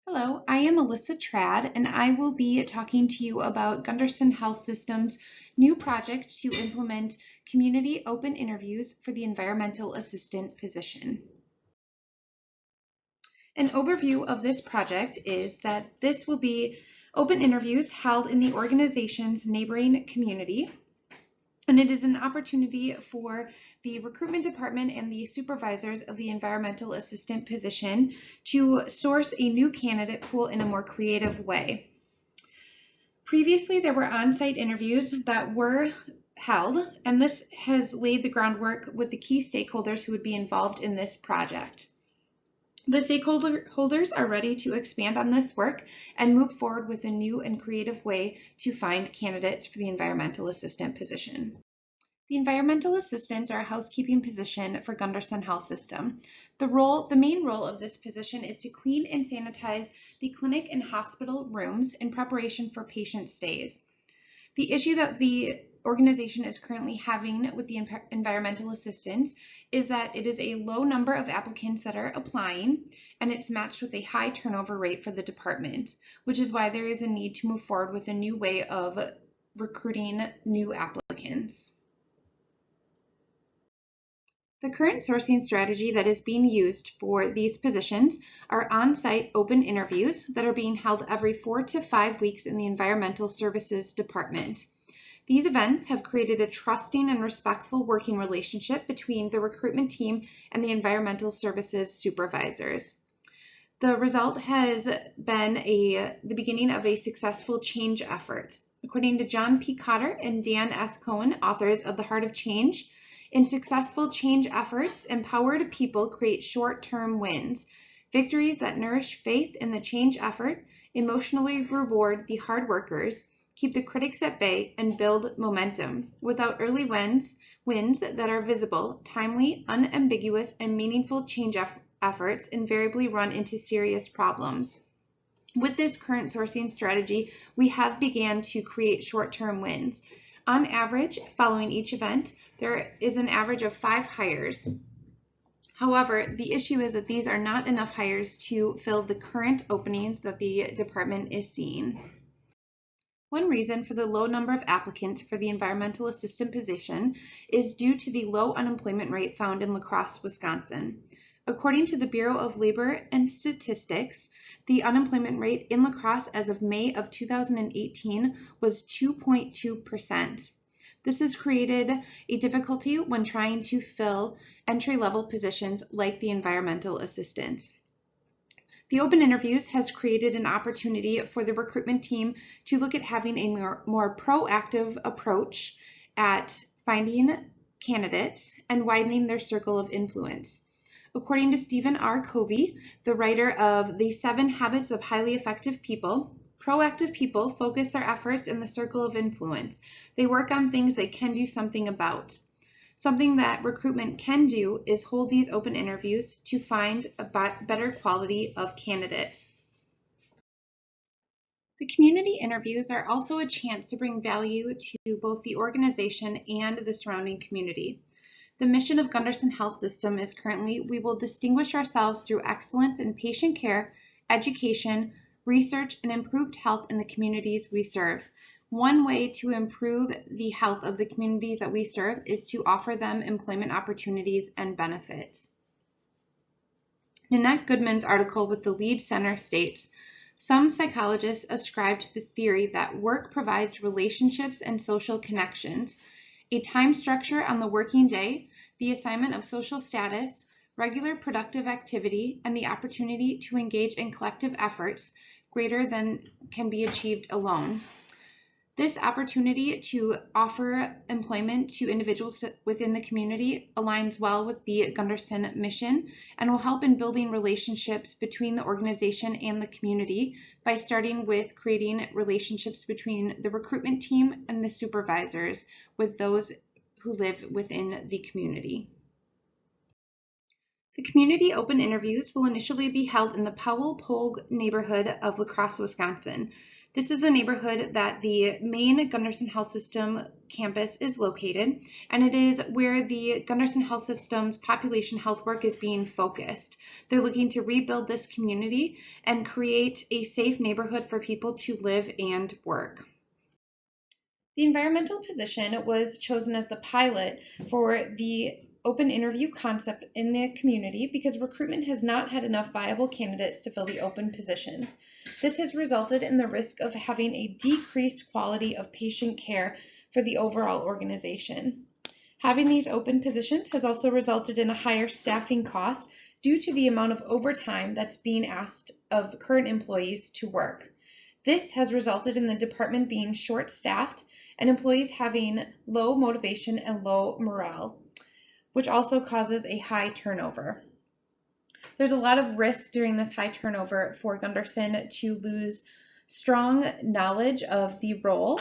Hello, I am Alyssa Trad, and I will be talking to you about Gunderson Health System's new project to implement community open interviews for the environmental assistant position. An overview of this project is that this will be open interviews held in the organization's neighboring community, and it is an opportunity for the recruitment department and the supervisors of the environmental assistant position to source a new candidate pool in a more creative way. Previously, there were on-site interviews that were held, and this has laid the groundwork with the key stakeholders who would be involved in this project. The stakeholders are ready to expand on this work and move forward with a new and creative way to find candidates for the environmental assistant position. The environmental assistants are a housekeeping position for Gunderson Health System. The main role of this position is to clean and sanitize the clinic and hospital rooms in preparation for patient stays. The issue that the organization is currently having with the environmental assistants is that it is a low number of applicants that are applying, and it's matched with a high turnover rate for the department, which is why there is a need to move forward with a new way of recruiting new applicants. The current sourcing strategy that is being used for these positions are on-site open interviews that are being held every 4 to 5 weeks in the Environmental Services Department. These events have created a trusting and respectful working relationship between the recruitment team and the environmental services supervisors. The result has been the beginning of a successful change effort. According to John P. Cotter and Dan S. Cohen, authors of The Heart of Change, in successful change efforts, empowered people create short-term wins. Victories that nourish faith in the change effort, emotionally reward the hard workers, keep the critics at bay, and build momentum. Without early wins that are visible, timely, unambiguous, and meaningful change efforts invariably run into serious problems. With this current sourcing strategy, we have began to create short-term wins. On average, following each event, there is an average of 5 hires. However, the issue is that these are not enough hires to fill the current openings that the department is seeing. One reason for the low number of applicants for the environmental assistant position is due to the low unemployment rate found in La Crosse, Wisconsin. According to the Bureau of Labor and Statistics, the unemployment rate in La Crosse as of May of 2018 was 2.2%. This has created a difficulty when trying to fill entry-level positions like the environmental assistants. The open interviews has created an opportunity for the recruitment team to look at having a more proactive approach at finding candidates and widening their circle of influence. According to Stephen R. Covey, the writer of The 7 Habits of Highly Effective People, proactive people focus their efforts in the circle of influence. They work on things they can do something about. Something that recruitment can do is hold these open interviews to find a better quality of candidates. The community interviews are also a chance to bring value to both the organization and the surrounding community. The mission of Gunderson Health System is currently, we will distinguish ourselves through excellence in patient care, education, research, and improved health in the communities we serve. One way to improve the health of the communities that we serve is to offer them employment opportunities and benefits. Nanette Goodman's article with the Lead Center states, some psychologists ascribe to the theory that work provides relationships and social connections. A time structure on the working day, the assignment of social status, regular productive activity, and the opportunity to engage in collective efforts greater than can be achieved alone. This opportunity to offer employment to individuals within the community aligns well with the Gunderson mission and will help in building relationships between the organization and the community by starting with creating relationships between the recruitment team and the supervisors with those who live within the community. The community open interviews will initially be held in the Powell-Polk neighborhood of La Crosse, Wisconsin. This is the neighborhood that the main Gunderson Health System campus is located, and it is where the Gunderson Health System's population health work is being focused. They're looking to rebuild this community and create a safe neighborhood for people to live and work. The environmental position was chosen as the pilot for the open interview concept in the community because recruitment has not had enough viable candidates to fill the open positions. This has resulted in the risk of having a decreased quality of patient care for the overall organization. Having these open positions has also resulted in a higher staffing cost due to the amount of overtime that's being asked of current employees to work. This has resulted in the department being short-staffed and employees having low motivation and low morale, which also causes a high turnover. There's a lot of risk during this high turnover for Gunderson to lose strong knowledge of the role.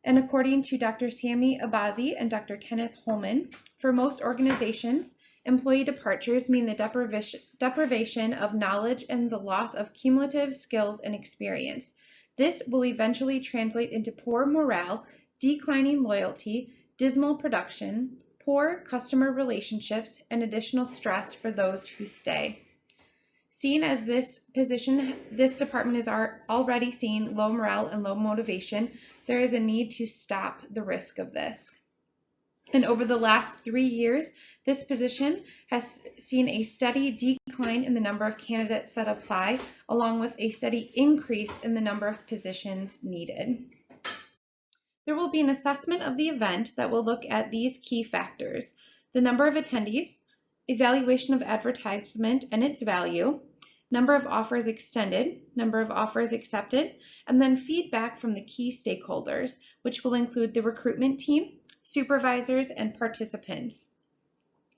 And according to Dr. Sammy Abazi and Dr. Kenneth Holman, for most organizations, employee departures mean the deprivation of knowledge and the loss of cumulative skills and experience. This will eventually translate into poor morale, declining loyalty, dismal production, poor customer relationships, and additional stress for those who stay. Seeing as this department is already seeing low morale and low motivation, there is a need to stop the risk of this. And over the last 3 years, this position has seen a steady decline in the number of candidates that apply, along with a steady increase in the number of positions needed. There will be an assessment of the event that will look at these key factors: the number of attendees, evaluation of advertisement and its value, number of offers extended, number of offers accepted, and then feedback from the key stakeholders, which will include the recruitment team, supervisors, and participants.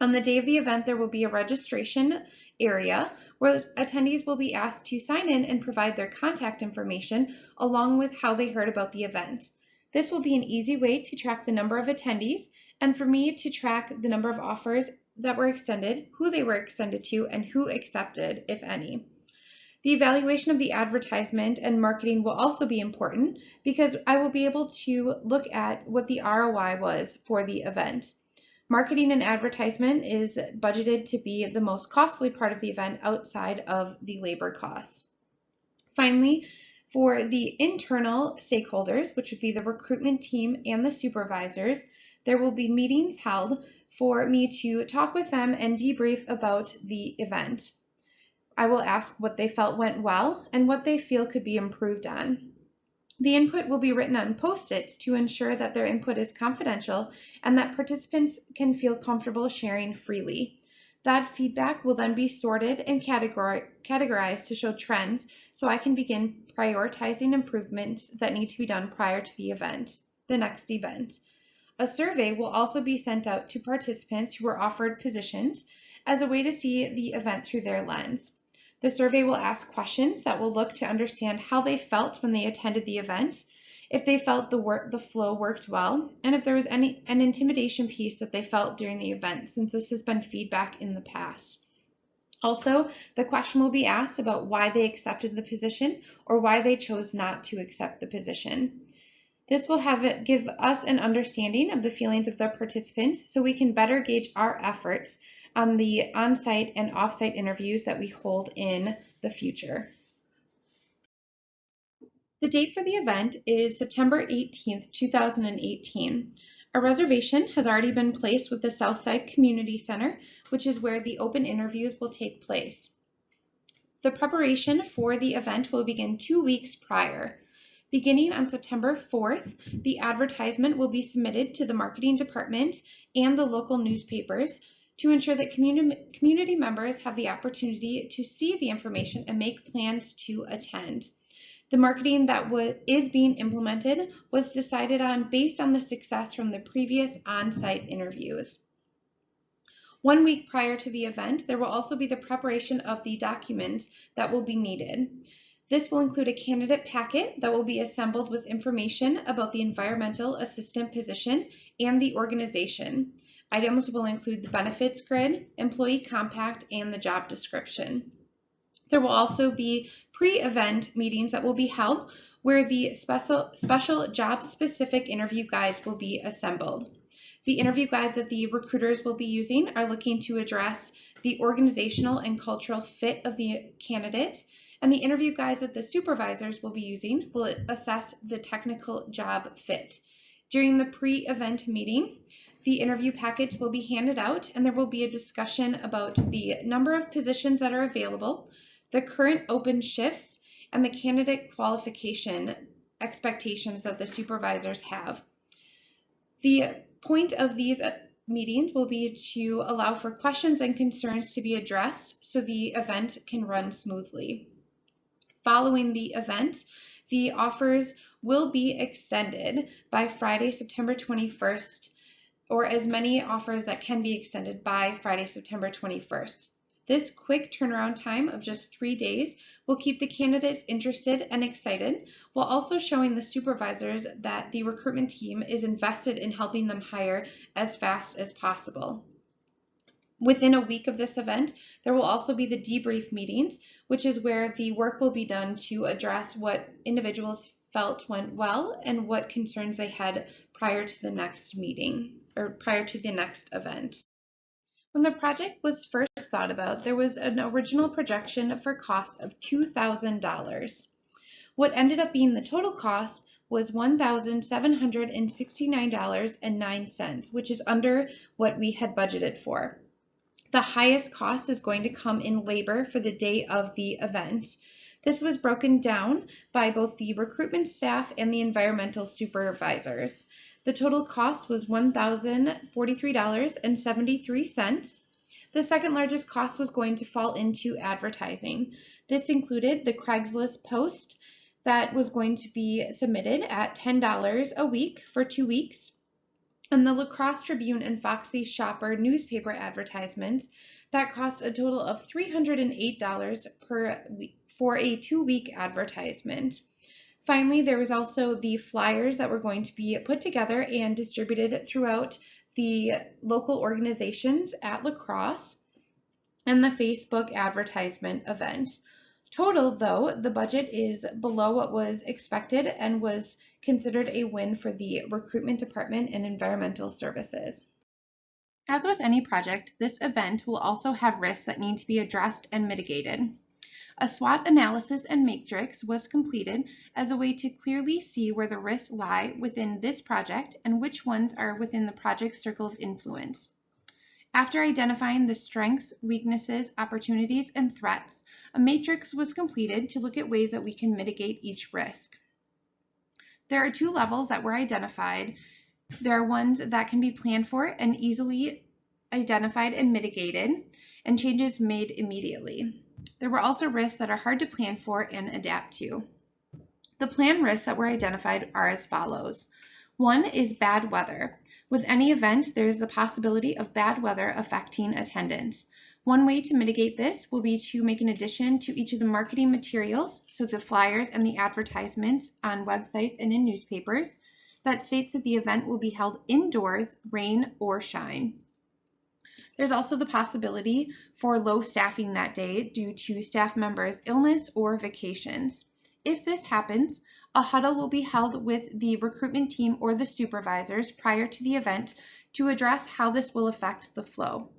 On the day of the event, there will be a registration area where attendees will be asked to sign in and provide their contact information along with how they heard about the event. This will be an easy way to track the number of attendees and for me to track the number of offers that were extended, who they were extended to, and who accepted, if any. The evaluation of the advertisement and marketing will also be important because I will be able to look at what the ROI was for the event. Marketing and advertisement is budgeted to be the most costly part of the event outside of the labor costs. Finally, for the internal stakeholders, which would be the recruitment team and the supervisors, there will be meetings held for me to talk with them and debrief about the event. I will ask what they felt went well and what they feel could be improved on. The input will be written on Post-its to ensure that their input is confidential and that participants can feel comfortable sharing freely. That feedback will then be sorted and categorized to show trends so I can begin prioritizing improvements that need to be done prior to the next event. A survey will also be sent out to participants who were offered positions as a way to see the event through their lens. The survey will ask questions that will look to understand how they felt when they attended the event, if they felt the flow worked well, and if there was an intimidation piece that they felt during the event, since this has been feedback in the past. Also, the question will be asked about why they accepted the position or why they chose not to accept the position. This will give us an understanding of the feelings of the participants so we can better gauge our efforts on the on-site and off-site interviews that we hold in the future. The date for the event is September 18th, 2018. A reservation has already been placed with the Southside Community Center, which is where the open interviews will take place. The preparation for the event will begin 2 weeks prior. Beginning on September 4th, the advertisement will be submitted to the marketing department and the local newspapers to ensure that community members have the opportunity to see the information and make plans to attend. The marketing that is being implemented was decided on based on the success from the previous on-site interviews. 1 week prior to the event, there will also be the preparation of the documents that will be needed. This will include a candidate packet that will be assembled with information about the environmental assistant position and the organization. Items will include the benefits grid, employee compact, and the job description. There will also be pre-event meetings that will be held where the special job-specific interview guides will be assembled. The interview guides that the recruiters will be using are looking to address the organizational and cultural fit of the candidate, and the interview guides that the supervisors will be using will assess the technical job fit. During the pre-event meeting, the interview package will be handed out, and there will be a discussion about the number of positions that are available, the current open shifts, and the candidate qualification expectations that the supervisors have. The point of these meetings will be to allow for questions and concerns to be addressed so the event can run smoothly. Following the event, the offers will be extended by Friday, September 21st, or as many offers that can be extended by Friday, September 21st. This quick turnaround time of just 3 days will keep the candidates interested and excited, while also showing the supervisors that the recruitment team is invested in helping them hire as fast as possible. Within a week of this event, there will also be the debrief meetings, which is where the work will be done to address what individuals felt went well and what concerns they had prior to the next meeting or prior to the next event. When the project was first thought about, there was an original projection for costs of $2,000. What ended up being the total cost was $1,769.09, which is under what we had budgeted for. The highest cost is going to come in labor for the day of the event. This was broken down by both the recruitment staff and the environmental supervisors. The total cost was $1,043.73. The second largest cost was going to fall into advertising. This included the Craigslist post that was going to be submitted at $10 a week for 2 weeks, and the La Crosse Tribune and Foxy Shopper newspaper advertisements that cost a total of $308 per week for a 2-week advertisement. Finally, there was also the flyers that were going to be put together and distributed throughout the local organizations at La Crosse and the Facebook advertisement event. Total, though, the budget is below what was expected and was considered a win for the recruitment department and environmental services. As with any project, this event will also have risks that need to be addressed and mitigated. A SWOT analysis and matrix was completed as a way to clearly see where the risks lie within this project and which ones are within the project's circle of influence. After identifying the strengths, weaknesses, opportunities, and threats, a matrix was completed to look at ways that we can mitigate each risk. There are 2 levels that were identified. There are ones that can be planned for and easily identified and mitigated, and changes made immediately. There were also risks that are hard to plan for and adapt to. The planned risks that were identified are as follows. 1 is bad weather. With any event, there is the possibility of bad weather affecting attendance. One way to mitigate this will be to make an addition to each of the marketing materials, so the flyers and the advertisements on websites and in newspapers, that states that the event will be held indoors, rain or shine. There's also the possibility for low staffing that day due to staff members' illness or vacations. If this happens, a huddle will be held with the recruitment team or the supervisors prior to the event to address how this will affect the flow.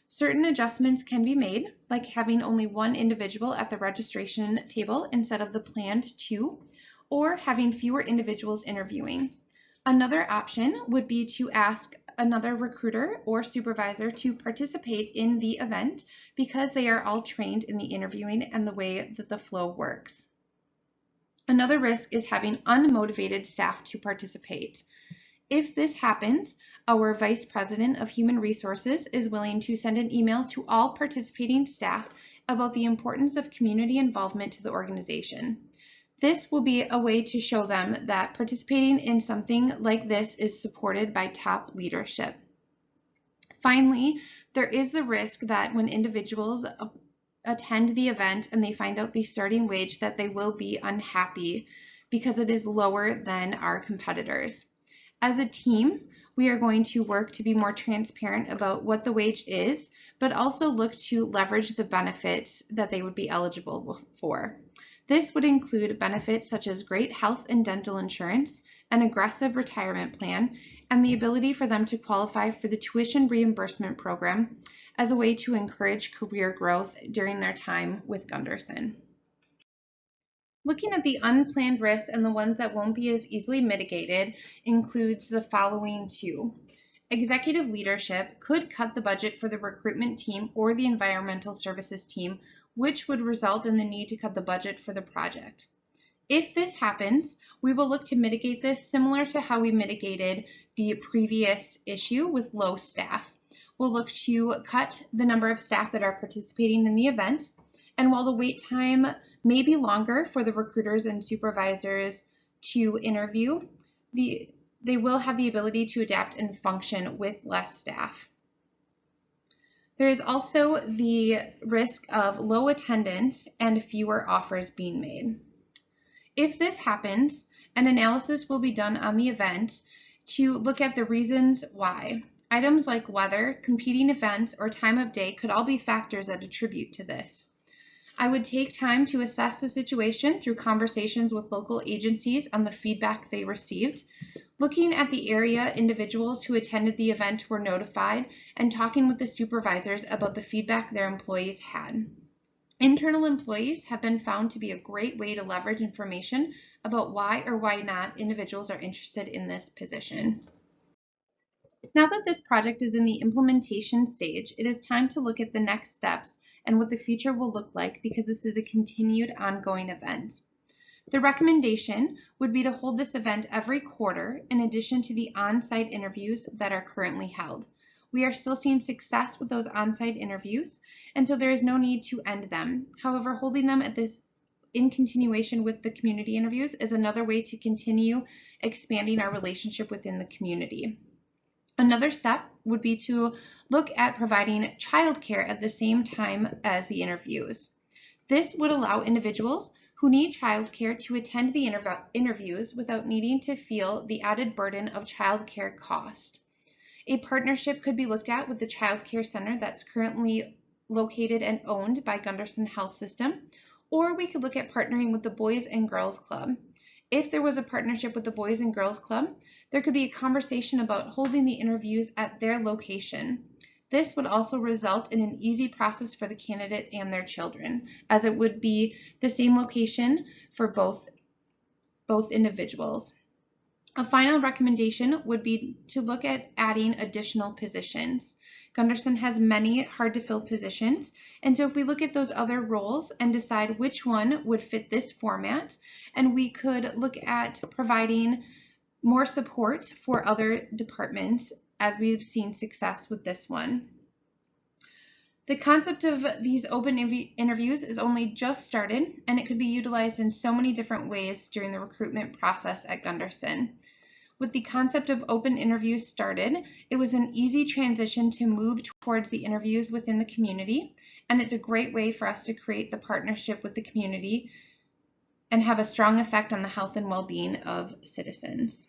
Certain adjustments can be made, like having only 1 individual at the registration table instead of the planned 2, or having fewer individuals interviewing. Another option would be to ask another recruiter or supervisor to participate in the event because they are all trained in the interviewing and the way that the flow works. Another risk is having unmotivated staff to participate. If this happens, our Vice President of Human Resources is willing to send an email to all participating staff about the importance of community involvement to the organization. This will be a way to show them that participating in something like this is supported by top leadership. Finally, there is the risk that when individuals attend the event and they find out the starting wage that they will be unhappy because it is lower than our competitors. As a team, we are going to work to be more transparent about what the wage is, but also look to leverage the benefits that they would be eligible for. This would include benefits such as great health and dental insurance, an aggressive retirement plan, and the ability for them to qualify for the tuition reimbursement program as a way to encourage career growth during their time with Gunderson. Looking at the unplanned risks and the ones that won't be as easily mitigated includes the following two. Executive leadership could cut the budget for the recruitment team or the environmental services team, which would result in the need to cut the budget for the project. If this happens, we will look to mitigate this similar to how we mitigated the previous issue with low staff. We'll look to cut the number of staff that are participating in the event, and while the wait time may be longer for the recruiters and supervisors to interview, they will have the ability to adapt and function with less staff. There is also the risk of low attendance and fewer offers being made. If this happens, an analysis will be done on the event to look at the reasons why. Items like weather, competing events, or time of day could all be factors that attribute to this. I would take time to assess the situation through conversations with local agencies on the feedback they received, looking at the area individuals who attended the event were notified, and talking with the supervisors about the feedback their employees had. Internal employees have been found to be a great way to leverage information about why or why not individuals are interested in this position. Now that this project is in the implementation stage, it is time to look at the next steps and what the future will look like, because this is a continued ongoing event. The recommendation would be to hold this event every quarter in addition to the on-site interviews that are currently held. We are still seeing success with those on-site interviews, and so there is no need to end them. However, holding them in continuation with the community interviews is another way to continue expanding our relationship within the community. Another step would be to look at providing childcare at the same time as the interviews. This would allow individuals who need childcare to attend the interviews without needing to feel the added burden of childcare cost. A partnership could be looked at with the childcare center that's currently located and owned by Gunderson Health System, or we could look at partnering with the Boys and Girls Club. If there was a partnership with the Boys and Girls Club, there could be a conversation about holding the interviews at their location. This would also result in an easy process for the candidate and their children, as it would be the same location for both individuals. A final recommendation would be to look at adding additional positions. Gunderson has many hard-to-fill positions, and so if we look at those other roles and decide which one would fit this format, and we could look at providing more support for other departments, as we've seen success with this one. The concept of these open interviews is only just started, and it could be utilized in so many different ways during the recruitment process at Gunderson. With the concept of open interviews started, it was an easy transition to move towards the interviews within the community, and it's a great way for us to create the partnership with the community and have a strong effect on the health and well-being of citizens.